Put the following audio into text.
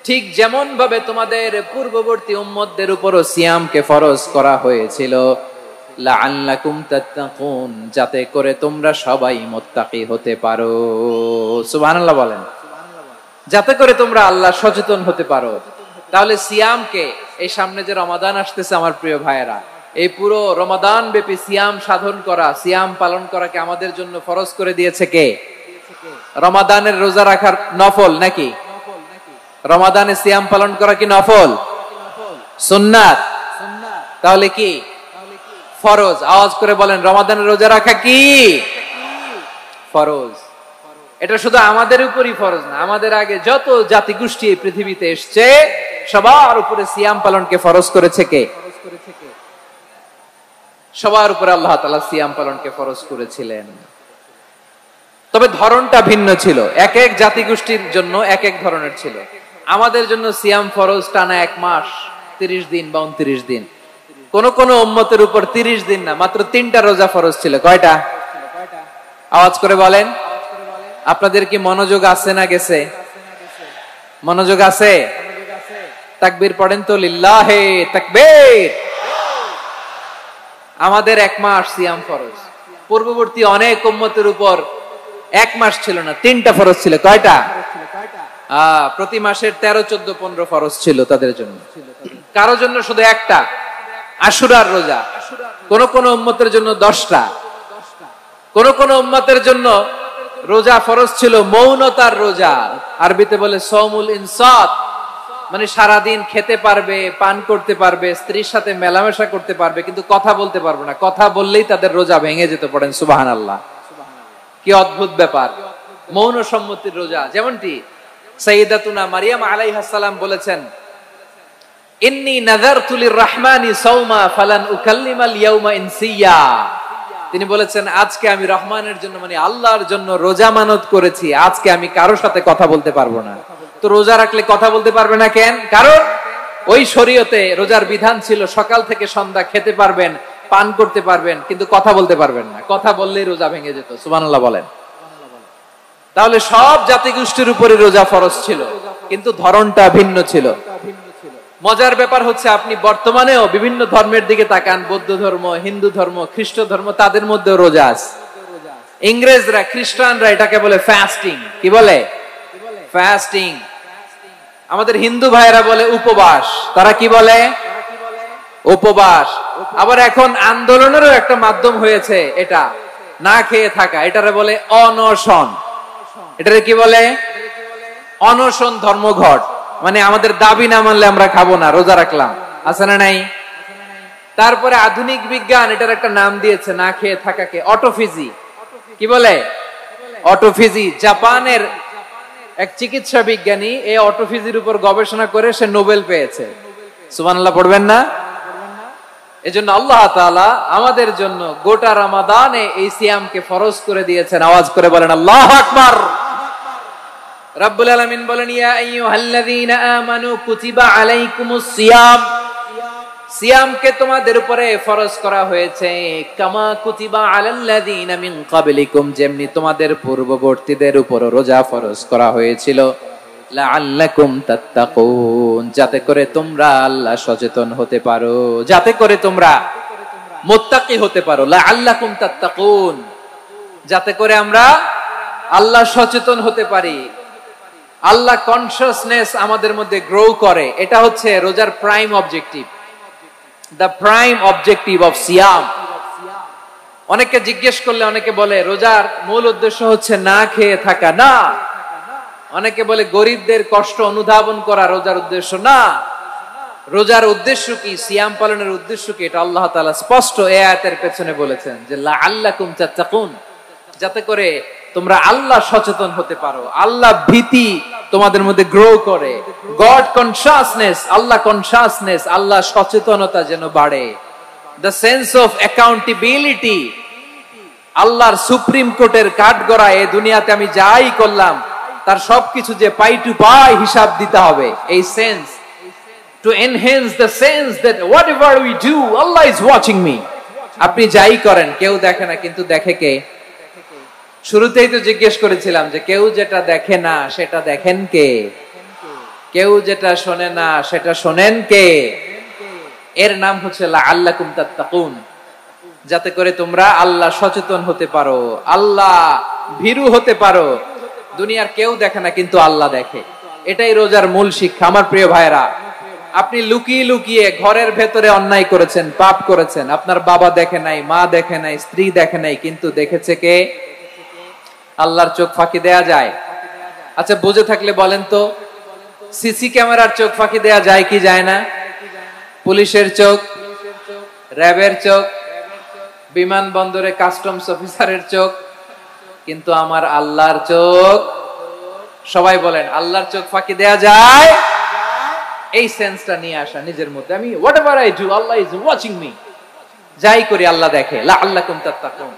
ঠিক যেমন ভাবে তোমাদের পূর্ববর্তী উম্মতদের উপরও সিয়ামকে ফরজ করা হয়েছিল, লাআল্লাকুম তাত্তাকুন, যাতে করে তোমরা সবাই মুত্তাকি হতে পারো। সুবহানাল্লাহ বলেন। যাতে করে তোমরা আল্লাহ সচেতন হতে পারো। তাহলে সিয়ামকে, এই সামনে যে রমাদান আসতেছে আমার প্রিয় ভাইয়েরা, এই পুরো রমাদান ব্যাপী সিয়াম সাধন করা, সিয়াম পালন করাকে আমাদের জন্য ফরজ করে দিয়েছে কে? রমাদানের রোজা রাখার নফল নাকি? রমাদানে সিয়াম পালন করা কি নফল? সুন্নাত। তাহলে কি ফরজ? আওয়াজ করে বলেন, রমাদানের রোজা রাখা কি ফরজ? এটা শুধু আমাদের উপরই ফরজ না, আমাদের আগে যত জাতিগোষ্ঠী এই পৃথিবীতে এসছে সবার উপরে সিয়াম পালনকে ফরজ করেছে কে? সবার উপরে আল্লাহ তাআলা সিয়াম পালনকে ফরজ করেছিলেন। তবে ধরনটা ভিন্ন ছিল, এক এক জাতিগোষ্ঠীর জন্য এক এক ধরনের ছিল। আমাদের জন্য সিয়াম ফরজ টানা 1 মাস 30 দিন বা 29 দিন। কোন কোন উম্মতের উপর 30 দিন না, মাত্র 3টা রোজা ফরজ ছিল। কয়টা? আওয়াজ করে বলেন। আপনাদের কি মনোযোগ আছে না গেছে? মনোযোগ আছে? তাকবীর পড়েন তো, লিল্লাহে তাকবীর। আমাদের 1 মাস সিয়াম ফরজ। পূর্ববর্তী অনেক উম্মতের উপর 1 মাস ছিল না, 3টা ফরজ ছিল। কয়টা? প্রতি মাসের 13, 14, 15 ফরজ ছিল তাদের জন্য। কারো জন্য শুধু একটা, আশুরার রোজা। কোন কোন উম্মতের জন্য 10টা। কোন কোন উম্মতের জন্য রোজা ফরজ ছিল মৌনতার রোজা, আরবিতে বলে সওমুল ইনসাত, মানে সারাদিন খেতে পারবে, পান করতে পারবে, স্ত্রীর সাথে মেলামেশা করতে পারবে, কিন্তু কথা বলতে পারবে না। কথা বললেই তাদের রোজা ভেঙে যেত। পড়েন সুবহানাল্লাহ। কি অদ্ভুত ব্যাপার! মৌন সম্মতির রোজা। যেমনটি সাইয়্যিদাতুনা মারিয়াম আলাইহিস সালাম বলেছেন, ইন্নী নাযারতু লির-রাহমানি সাওমা ফালান উকাল্লিমাল ইয়াওমা ইনসিয়া। তিনি বলেছেন, আজকে আমি রহমানের জন্য, মানে আল্লাহর জন্য রোজা মানত করেছি, আজকে আমি কারোর সাথে কথা বলতে পারবো না। তো রোজা রাখলে কথা বলতে পারবে না কেন? কারণ ওই শরীয়তে রোজার বিধান ছিল সকাল থেকে সন্ধ্যা খেতে পারবেন, পান করতে পারবেন, কিন্তু কথা বলতে পারবেন না। কথা বললেই রোজা ভেঙে যেত। সুবহানাল্লাহ বলেন। তাহলে সব জাতিগোষ্ঠীর উপরে রোজা ফরজ ছিল, কিন্তু ধরনটা ভিন্ন ছিল। মজার ব্যাপার হচ্ছে, আপনি বর্তমানেও বিভিন্ন ধর্মের দিকে তাকান, বৌদ্ধ ধর্ম, হিন্দু ধর্ম, খ্রিস্ট ধর্ম, তাদের মধ্যে রোজা আছে। ইংরেজরা, খ্রিস্টানরা এটাকে বলে ফাস্টিং। কি বলে? ফাস্টিং। আমাদের হিন্দু ভাইয়েরা বলে উপবাস। তারা কি বলে? উপবাস। আবার এখন আন্দোলনেরও একটা মাধ্যম হয়েছে এটা, না খেয়ে থাকা। এটারে বলে অনশন। এটারে কি বলে? অনশন ধর্মঘট। মানে আমাদের দাবি না মানলে আমরা খাবো না, রোজা রাখলাম। আছে না নাই? তারপরে আধুনিক বিজ্ঞান এটার একটা নাম দিয়েছে না খেয়ে থাকাকে, অটোফিজি। কি বলে? অটোফিজি। জাপানের এক চিকিৎসা বিজ্ঞানী এই অটোফিজির উপর গবেষণা করে সে নোবেল পেয়েছে। সুবহানাল্লাহ পড়বেন না? এজন্য আল্লাহ তাআলা আমাদের জন্য গোটা রমাদানে এই সিয়ামকে ফরজ করে দিয়েছেন। আওয়াজ করে বলেন আল্লাহু আকবার। রব্বুল আলামিন বলেন, ইয়া আইয়ুহাল্লাযীনা আমানু কুতিবা আলাইকুমুস সিয়াম। সিয়ামকে তোমাদের উপরে ফরজ করা হয়েছে, কামা কুতিবা আলাল্লাযীনা মিন ক্বাবলিকুম, যেমনি তোমাদের পূর্ববর্তীদের উপর রোজা ফরজ করা হয়েছিল, লাআল্লাকুম তাত্তাকুন, যাতে করে তোমরা আল্লাহ সচেতন হতে পারো, যাতে করে তোমরা মুত্তাকি হতে পারো। লাআল্লাকুম তাত্তাকুন, যাতে করে আমরা আল্লাহ সচেতন হতে পারি, আল্লাহ কনসিয়াসনেস আমাদের মধ্যে গ্রো করে। এটা হচ্ছে রোজার prime objective, the prime objective of সিয়াম। অনেকে জিজ্ঞেস করলে অনেকে বলে রোজার মূল উদ্দেশ্য হচ্ছে না খেয়ে থাকা। না। অনেকে বলে গরিবদের কষ্ট অনুধাবন করা রোজার উদ্দেশ্য। না। রোজার উদ্দেশ্য কি? সিয়াম পালনের উদ্দেশ্য কি? এটা আল্লাহ তাআলা স্পষ্ট এই আয়াতের পেছনে বলেছেন যে লাআল্লাকুম তাত্তাকুন, যাতে করে তোমরা আল্লাহ সচেতন হতে পারো, আল্লাহ ভীতি তোমাদের মধ্যে গ্রো করে, গড কনসিয়াসনেস, আল্লাহ কনসিয়াসনেস, আল্লাহ সচেতনতা যেন বাড়ে, দ্য সেন্স অফ অ্যাকাউন্টেবিলিটি। আল্লাহর সুপ্রিম কোর্টের কাঠগড়া এই দুনিয়াতে আমি যাই করলাম তার সবকিছু যে পাই টু পাই হিসাব দিতে হবে, এই sense, to enhance the sense that whatever we do Allah is watching me. আপনি যাই করেন কেউ দেখে না, কিন্তু দেখে কে? শুরুতেই তো জিজ্ঞেস করেছিলাম যে কেউ যেটা দেখে না সেটা দেখেন কে? কেউ যেটা শোনে না সেটা শোনেন কে? এর নাম হচ্ছে লাআল্লাকুম তাত্তাকুন, যাতে করে তোমরা আল্লাহ সচেতন হতে পারো, আল্লাহ ভীরু হতে পারো। দুনিয়ার কেউ দেখে না, কিন্তু আল্লাহ দেখে। এটাই রোজার মূল শিক্ষা। আমার প্রিয় ভাইরা, আপনি লুকিয়ে লুকিয়ে ঘরের ভেতরে অন্যায় করেছেন, পাপ করেছেন, আপনার বাবা দেখে নাই, মা দেখে নাই, স্ত্রী দেখে নাই, কিন্তু দেখেছে কে? আল্লাহর চোখ ফাঁকি দেয়া যায়? আচ্ছা, বুঝে থাকলে বলেন তো, সিসি ক্যামেরার চোখ ফাঁকি দেয়া যায় কি যায় না? পুলিশের চোখ, র্যাবের চোখ, বিমানবন্দরে কাস্টমস অফিসারের চোখ, কিন্তু আমার আল্লাহর চোখ? সবাই বলেন, আল্লাহর চোখ ফাঁকি দেয়া যায়? এই সেন্সটা নিয়ে আসা নিজের মধ্যে, আমি whatever I do, Allah is watching me. যাই করি আল্লাহ দেখে। লাআল্লাকুম তাত্তাকুন।